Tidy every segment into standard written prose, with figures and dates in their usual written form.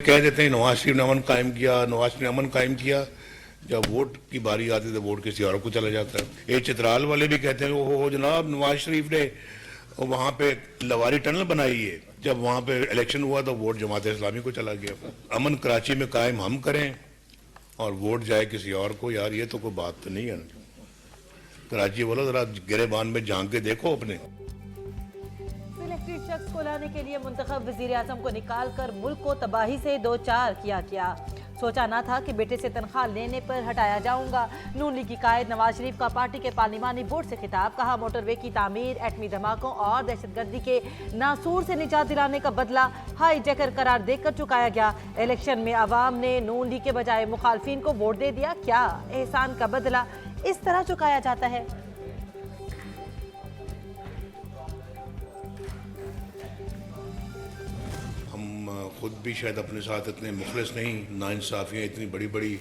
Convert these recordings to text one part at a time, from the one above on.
कह देते हैं नवाज शरीफ ने अमन कायम किया, नवाज शरीफ ने अमन कायम किया। जब वोट की बारी आती है तो वोट किसी और को चला जाता है। ये चित्राल वाले भी कहते हैं ओहो जनाब नवाज शरीफ ने वहाँ पे लवारी टनल बनाई है, जब वहाँ पे इलेक्शन हुआ तो वोट जमात इस्लामी को चला गया। अमन कराची में कायम हम करें और वोट जाए किसी और को, यार ये तो कोई बात तो नहीं है। कराची बोलो जरा गिरेबान में झांक के देखो अपने। सिलेक्टेड शख्स को लाने के लिए मुंतखब वजीर आजम को निकाल कर मुल्क को तबाही से दो चार किया गया। सोचा ना था कि बेटे से तनख्वाह लेने पर हटाया जाऊंगा। नून लीग की कायद नवाज शरीफ का पार्टी के पार्लिमानी बोर्ड से खिताब। कहा मोटरवे की तामीर एटमी धमाकों और दहशतगर्दी के नासूर से निजात दिलाने का बदला हाई जैकर करार देकर चुकाया गया। इलेक्शन में अवाम ने नून लीग के बजाय मुखालफिन को वोट दे दिया। क्या एहसान का बदला इस तरह चुकाया जाता है? खुद भी शायद अपने साथ इतने मुखलिस नहीं, नाइंसाफ़ियाँ इतनी बड़ी बड़ी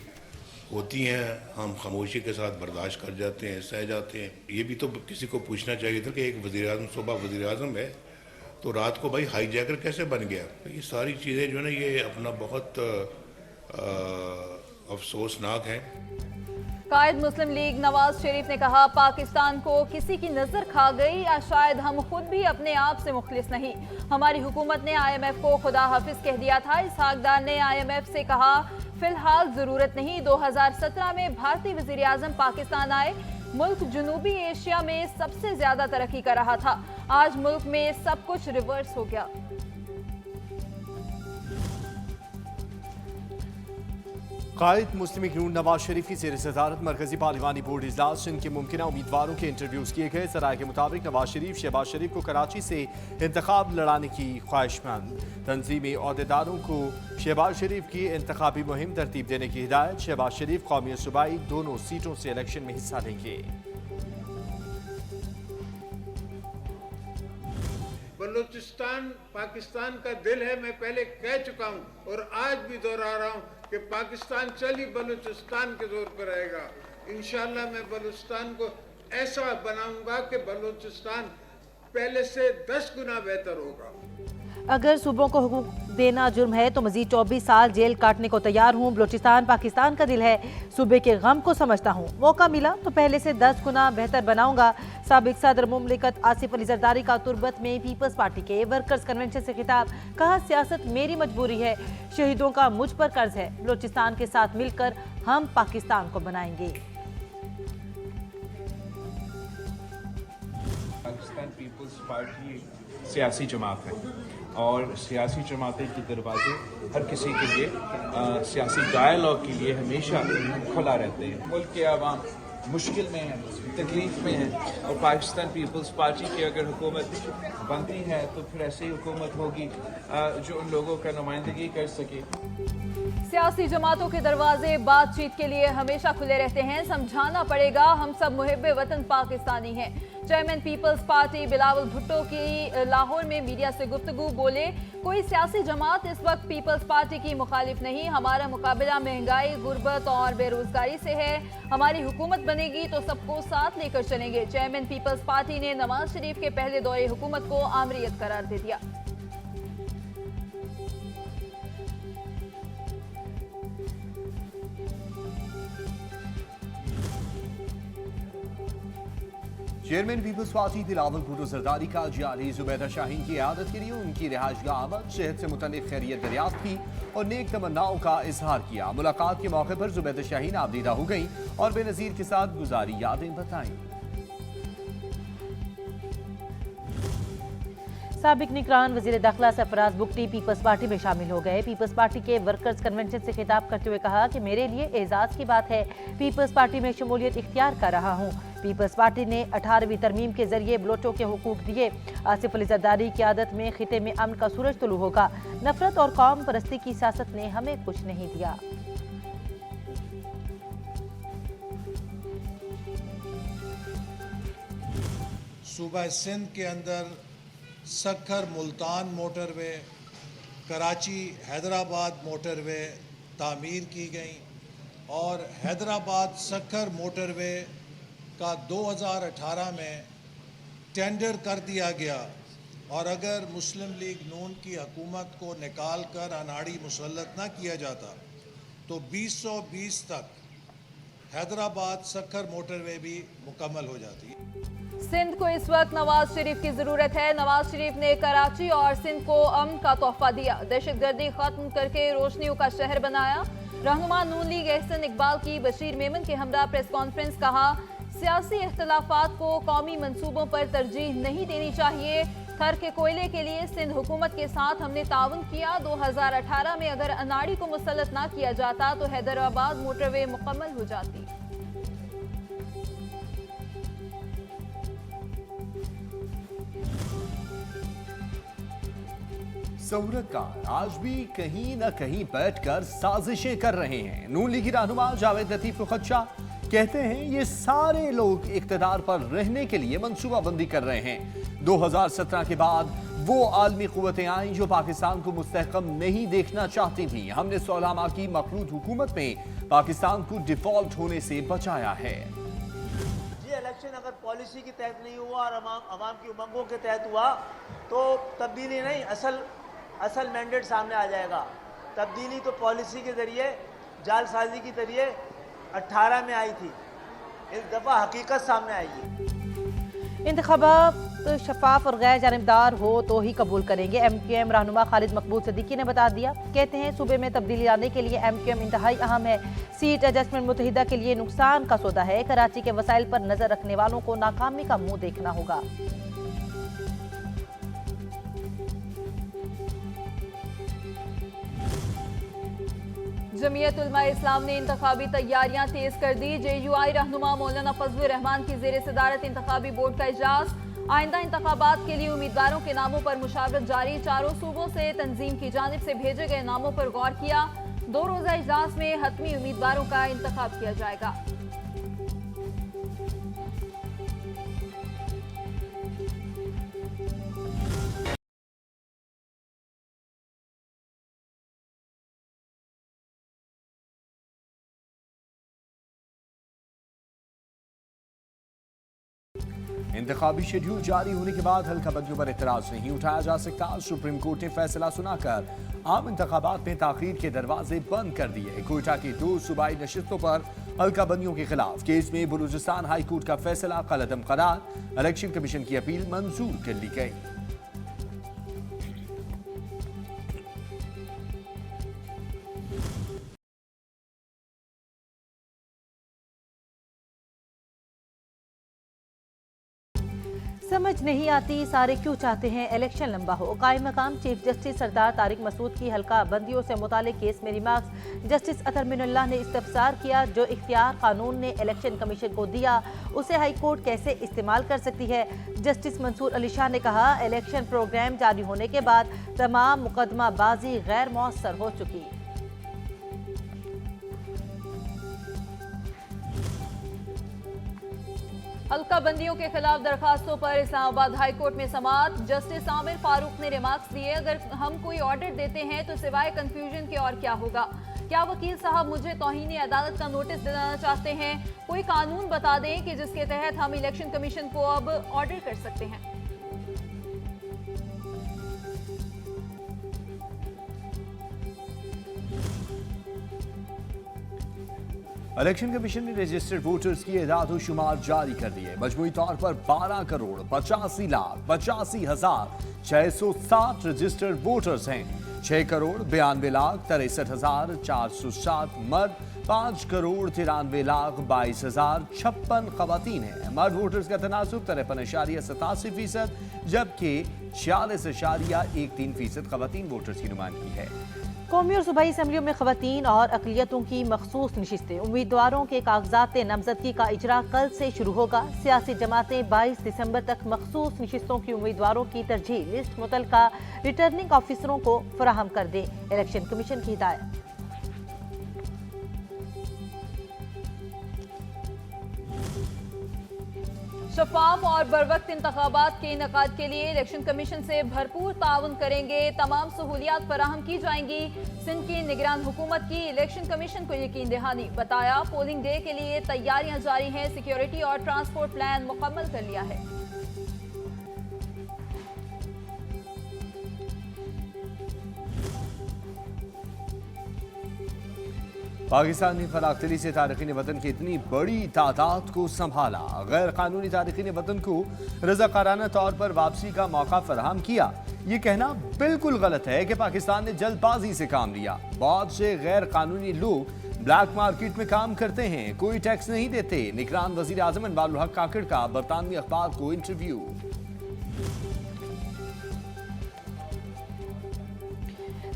होती हैं, हम खामोशी के साथ बर्दाश्त कर जाते हैं, सह जाते हैं। ये भी तो किसी को पूछना चाहिए था कि एक वज़ीर आज़म सुबह वज़ीर आज़म है तो रात को भाई हाई जैकर कैसे बन गया। ये सारी चीज़ें जो है ना ये अपना बहुत अफसोसनाक हैं। कायद मुस्लिम लीग नवाज शरीफ ने कहा पाकिस्तान को किसी की नजर खा गई या शायद हम खुद भी अपने आप से मुखलिस नहीं। हमारी हुकूमत ने IMF को खुदा हाफिज कह दिया था। इसहाक डार ने IMF से कहा फिलहाल जरूरत नहीं। 2017 में भारतीय वजीर आजम पाकिस्तान आए। मुल्क जनूबी एशिया में सबसे ज्यादा तरक्की कर रहा था। आज मुल्क में सब कुछ रिवर्स हो गया। कायद मुस्लिम लीग नून नवाज शरीफ की ज़ेर सदारत मरकजी पार्लिमानी बोर्ड इजलास जिनके मुमकिन उम्मीदवारों के इंटरव्यूज़ किए गए। सराय के मुताबिक नवाज शरीफ शहबाज शरीफ को कराची से इंतखाब लड़ाने की ख्वाहिशमंद। तंजीमी अहदेदारों को शहबाज शरीफ की इंतखाबी मुहिम तरतीब देने की हिदायत। शहबाज शरीफ कौमी और सूबाई दोनों सीटों से इलेक्शन में हिस्सा लेंगे। बलूचिस्तान पाकिस्तान का दिल है, मैं पहले कह चुका हूँ और आज भी दोहरा रहा हूँ कि पाकिस्तान चल ही बलूचिस्तान के जोर पर रहेगा। इंशाल्लाह मैं बलूचिस्तान को ऐसा बनाऊंगा कि बलूचिस्तान पहले से 10 गुना बेहतर होगा। अगर सूबों को हुकूक देना जुर्म है तो मजीद 24 साल जेल काटने को तैयार हूँ। बलूचिस्तान पाकिस्तान का दिल है, सूबे के गम को समझता हूँ। मौका मिला तो पहले से 10 गुना बेहतर बनाऊंगा। साबिक सदर मुमलिकत आसिफ अली जरदारी का तुर्बत में पीपल्स पार्टी के वर्कर्स कन्वेंशन से खिताब। कहा सियासत मेरी मजबूरी है, शहीदों का मुझ पर कर्ज है। बलूचिस्तान के साथ मिलकर हम पाकिस्तान को बनाएंगे। पाकिस्तान पीपल्स पार्टी सियासी जमात है और सियासी जमातें के दरवाजे हर किसी के लिए सियासी डायलॉग के लिए हमेशा खुला रहते हैं। मुल्क के आवाम मुश्किल में है, तकलीफ में है और पाकिस्तान पीपल्स पार्टी की अगर हुकूमत बनती है तो फिर ऐसी हुकूमत होगी जो उन लोगों का नुमाइंदगी कर सके। सियासी जमातों के दरवाजे बातचीत के लिए हमेशा खुले रहते हैं। समझाना पड़ेगा हम सब मुहिब्बे वतन पाकिस्तानी हैं। Chairman Peoples Party Bilawal Bhutto की लाहौर में मीडिया से गुफ्तगू। बोले कोई सियासी जमात इस वक्त पीपल्स पार्टी की मुखालिफ नहीं। हमारा मुकाबला महंगाई, गुर्बत और बेरोजगारी से है। हमारी हुकूमत बनेगी तो सबको साथ लेकर चलेंगे। चेयरमैन पीपल्स पार्टी ने नवाज शरीफ के पहले दौरे हुकूमत को आमरीयत करार दे दिया। Chairman Peoples Party Bilawal Bhutto Zardari का जियाली जुबैदा शाहीन की इयादत के लिए उनकी रिहाइशगाह आमद, सेहत से मुतल्लिक खैरियत दरियाफ्त की और नेक तमन्नाओं का इजहार किया। मुलाकात के मौके पर जुबैदा शाहीन आबदीदा हो गई और बेनज़ीर के साथ गुजारी यादें बताईं। साबिक निगरान वजीर दाखिला सरफराज बुगटी पीपल्स पार्टी में शामिल हो गए। पीपल्स पार्टी के वर्कर्स कन्वेंशन से खिताब करते हुए कहा कि मेरे लिए एजाज की बात है, पीपल्स पार्टी में शमूलियत इख्तियार कर रहा हूँ। पीपल्स पार्टी ने 18वीं तरमीम के जरिए बलोचों के हुकूक दिए। आसिफ अली जरदारी की आदत में खिते में अमन का सूरज तुलू होगा। नफरत और कौम परस्ती की सियासत ने हमें कुछ नहीं दिया। सूबा सिंध के अंदर सक्खर मुल्तान मोटरवे, कराची हैदराबाद मोटरवे तामीर की गई और हैदराबाद सक्खर मोटरवे का 2018 में टेंडर कर दिया गया और अगर मुस्लिम लीग नून की हुकूमत को निकाल कर अनाड़ी मुसल्लत ना किया जाता तो 2020 तक हैदराबाद सक्खर मोटरवे भी मुकम्मल हो जाती। सिंध को इस वक्त नवाज शरीफ की जरूरत है। नवाज शरीफ ने कराची और सिंध को अमन का तोहफा दिया, दहशतगर्दी खत्म करके रोशनियों का शहर बनाया। रहनुमा नून लीग एहसन इकबाल की बशीर मेमन के हमरा प्रेस कॉन्फ्रेंस, कहा सियासी इख्तलाफात को कौमी मंसूबों पर तरजीह नहीं देनी चाहिए। थर के कोयले के लिए सिंध हुकूमत के साथ हमने ताउन किया। 2018 में अगर अनाड़ी को मुसल्लत ना किया जाता तो हैदराबाद मोटरवे मुकम्मल हो जाती। सहूलतकार आज भी कहीं न कहीं बैठकर साजिशें कर रहे हैं। नून लीगी रहनुमा जावेद लतीफ खदशा कहते हैं ये सारे लोग इख्तिदार पर रहने के लिए मंसूबाबंदी कर रहे हैं। 2017 के बाद वो आलमी कुव्वतें आईं जो पाकिस्तान को मुस्तहकम नहीं देखना चाहती थीं। हमने सोलामा की मखलूत हुकूमत में पाकिस्तान को डिफॉल्ट होने से बचाया है। ये इलेक्शन अगर पॉलिसी के तहत नहीं हुआ और अवाम की उमंगों के तहत हुआ तो तब्दीली नहीं, असल मैंडेट सामने आ जाएगा। तब्दीली तो पॉलिसी के जरिए, जालसाजी के जरिए 18 में आई थी, इस दफ़ा हकीकत सामने आएगी। इंतखाबात शफाफ और गैर जानिबदार हो तो ही कबूल करेंगे, MQM रहनुमा खालिद मकबूल सिद्दीकी ने बता दिया। कहते हैं सूबे में तब्दीली लाने के लिए MQM इंतहाई अहम है। सीट एडजस्टमेंट मुत्तहिदा के लिए नुकसान का सौदा है। कराची के वसाइल पर नजर रखने वालों को नाकामी का मुंह देखना होगा। जमीयत उलमा इस्लाम ने इंतखाबी तैयारियां तेज कर दी। JUI रहनुमा मौलाना फजलुर रहमान की जेर सदारत इंतखाबी बोर्ड का इजलास। आइंदा इंतखाबात के लिए उम्मीदवारों के नामों पर मुशावरत जारी। चारों सूबों से तंजीम की जानिब से भेजे गए नामों पर गौर किया। 2 रोजा इजलास में हतमी उम्मीदवारों का इंतखाब किया जाएगा। इंतखाबी शेड्यूल जारी होने के बाद हल्काबंदियों पर एतराज नहीं उठाया जा सकता। सुप्रीम कोर्ट ने फैसला सुनाकर आम इंतखाबात में ताखीर के दरवाजे बंद कर दिए। कोयटा की 2 सूबाई नशिस्तों पर हल्काबंदियों के खिलाफ केस में बलूचिस्तान हाई कोर्ट का फैसला कलअदम करार। इलेक्शन कमीशन की अपील मंजूर कर ली गई। समझ नहीं आती सारे क्यों चाहते हैं इलेक्शन लंबा हो। कायम मकाम चीफ जस्टिस सरदार तारिक मसूद की हल्का बंदियों से मुतालिक केस में रिमार्क्स जस्टिस अतर मिनुल्लाह ने इस्तफसार किया। जो इख्तियार कानून ने इलेक्शन कमीशन को दिया उसे हाई कोर्ट कैसे इस्तेमाल कर सकती है। जस्टिस मंसूर अली शाह ने कहा इलेक्शन प्रोग्राम जारी होने के बाद तमाम मुकदमाबाजी गैर मौसर हो चुकी। हल्का बंदियों के खिलाफ दरखास्तों पर इस्लामाबाद हाई कोर्ट में समाअत। जस्टिस आमिर फारूक ने रिमार्क्स दिए अगर हम कोई ऑर्डर देते हैं तो सिवाय कंफ्यूजन के और क्या होगा। क्या वकील साहब मुझे तौहीन अदालत का नोटिस दिलाना चाहते हैं? कोई कानून बता दें कि जिसके तहत हम इलेक्शन कमीशन को अब ऑर्डर कर सकते हैं। इलेक्शन कमीशन ने रजिस्टर्ड वोटर्स की एदाद व शुमार जारी कर दिए। मजमूई तौर पर 12 करोड़ 85 लाख 85 हजार 607 रजिस्टर्ड वोटर्स हैं। 6 करोड़ 92 लाख 63 हजार 407 मर्द, 5 करोड़ 93 लाख 22 हजार 56 खवातीन हैं। मर्द वोटर्स का तनासुब 53.87%, जबकि 46.13% खवातीन वोटर्स की नुमाइंदगी है। कौमी और सूबाई असम्बलियों में खवातीन और अकलियतों की मखसूस नशिस्तें। उम्मीदवारों के कागजात नामजदगी का इजरा कल से शुरू होगा। सियासी जमातें 22 दिसंबर तक मखसूस नशिस्तों की उम्मीदवारों की तरजीह लिस्ट मुतलका रिटर्निंग ऑफिसरों को फराहम कर दे। इलेक्शन कमीशन की हिदायत। शफाफ और बरवक्त इंतखाबात के इनेकाद के लिए इलेक्शन कमीशन से भरपूर ताउन करेंगे। तमाम सहूलियात फराहम की जाएंगी। सिंध की निगरान हुकूमत की इलेक्शन कमीशन को यकीन दहानी। बताया पोलिंग डे के लिए तैयारियां जारी हैं। सिक्योरिटी और ट्रांसपोर्ट प्लान मुकम्मल कर लिया है। पाकिस्तान ने फराख्तरी से तारकीन वतन की इतनी बड़ी तादाद को संभाला। गैर कानूनी तारकीन वतन को रज़ाकाराना तौर पर वापसी का मौका फराहम किया। ये कहना बिल्कुल गलत है कि पाकिस्तान ने जल्दबाजी से काम लिया। बहुत से गैर कानूनी लोग ब्लैक मार्केट में काम करते हैं, कोई टैक्स नहीं देते। निगरान वजीर आजम अनवारुल हक काकड़ का बरतानवी अखबार को इंटरव्यू।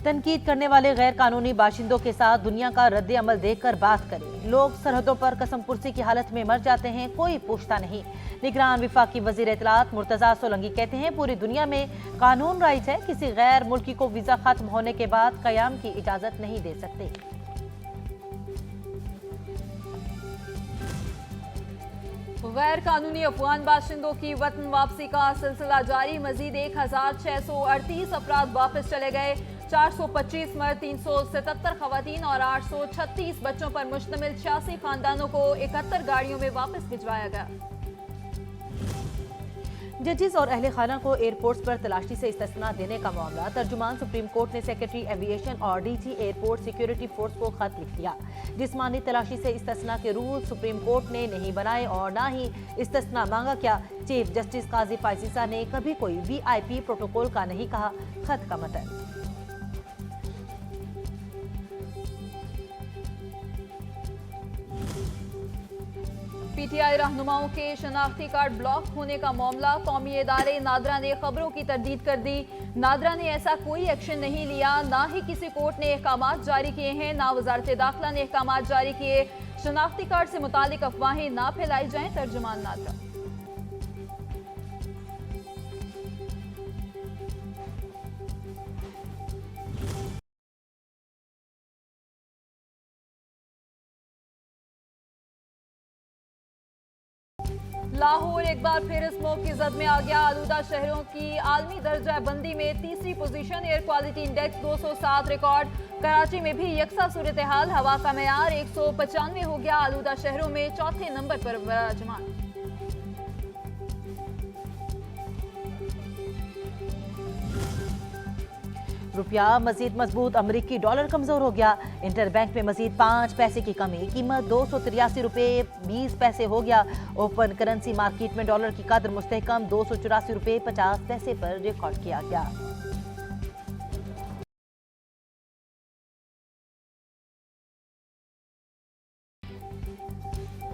तनकीद करने वाले गैर कानूनी बाशिंदों के साथ दुनिया का रद्द अमल देखकर बात करें। लोग सरहदों पर कसम पुरसी की हालत में मर जाते हैं, कोई पूछता नहीं। निगरान विफाकी वजीर इत्तलात मुर्तजा सोलंकी कहते हैं पूरी दुनिया में कानून राइज है, किसी गैर मुल्की को वीजा खत्म होने के बाद कयाम की इजाजत नहीं दे सकते। गैर कानूनी अफगान बाशिंदों की वतन वापसी का सिलसिला जारी। मजीद 1638 अफराद वापस चले गए। 425 मर्द, 377 खवातीन और 836 बच्चों पर मुश्तमिल 86 खानदानों को 71 गाड़ियों में वापस भिजवाया गया। जजेस और अहले खाना को एयरपोर्ट्स पर तलाशी से इस्तिस्ना देने का मामला। तर्जुमान सुप्रीम कोर्ट ने सेक्रेटरी एविएशन और डीजी एयरपोर्ट सिक्योरिटी फोर्स को खत लिख दिया। जिस्मानी तलाशी से इस्तिस्ना के रूल सुप्रीम कोर्ट ने नहीं बनाए और ना ही इस्तिस्ना मांगा क्या। चीफ जस्टिस काजी फाइसीसा ने कभी कोई VIP प्रोटोकॉल का नहीं कहा। खत का मतलब PTI रहनुमाओं के शनाख्ती कार्ड ब्लॉक होने का मामला। कौमी इदारे नादरा ने खबरों की तरदीद कर दी। नादरा ने ऐसा कोई एक्शन नहीं लिया, ना ही किसी कोर्ट ने अहकामात जारी किए हैं, ना वजारत दाखिला ने अहकामात जारी किए। शनाख्ती कार्ड से मुतालिक अफवाहें ना फैलाई जाएं। तर्जुमान नादरा। लाहौर एक बार फिर स्मोक की जद में आ गया। आलूदा शहरों की आलमी दर्जा बंदी में तीसरी position. Air quality index 207 record. Karachi में भी यकसा सूरत हाल। हवा का मेयार 195 हो गया। आलूदा शहरों में चौथे नंबर पर विराजमान। रुपया मजीद मजबूत। अमरीकी डॉलर कमजोर हो गया। इंटरबैंक में मजीद 5 पैसे की कमी। कीमत 283 रुपये 20 पैसे हो गया। ओपन करेंसी मार्केट में डॉलर की कदर मुस्तहकम 284 रुपये 50 पैसे पर रिकॉर्ड किया गया।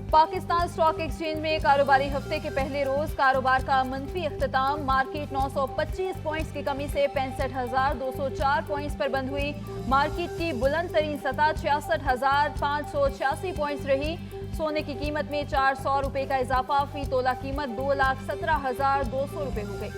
पाकिस्तान स्टॉक एक्सचेंज में कारोबारी हफ्ते के पहले रोज कारोबार का मनफी इख्तिताम। मार्केट 925 पॉइंट्स की कमी से 65,204 पॉइंट्स पर बंद हुई। मार्केट की बुलंद तरीन सतह 66,586 पॉइंट्स रही। सोने की कीमत में 400 रुपए का इजाफा। फी तोला कीमत 2,17,200 रुपए हो गई।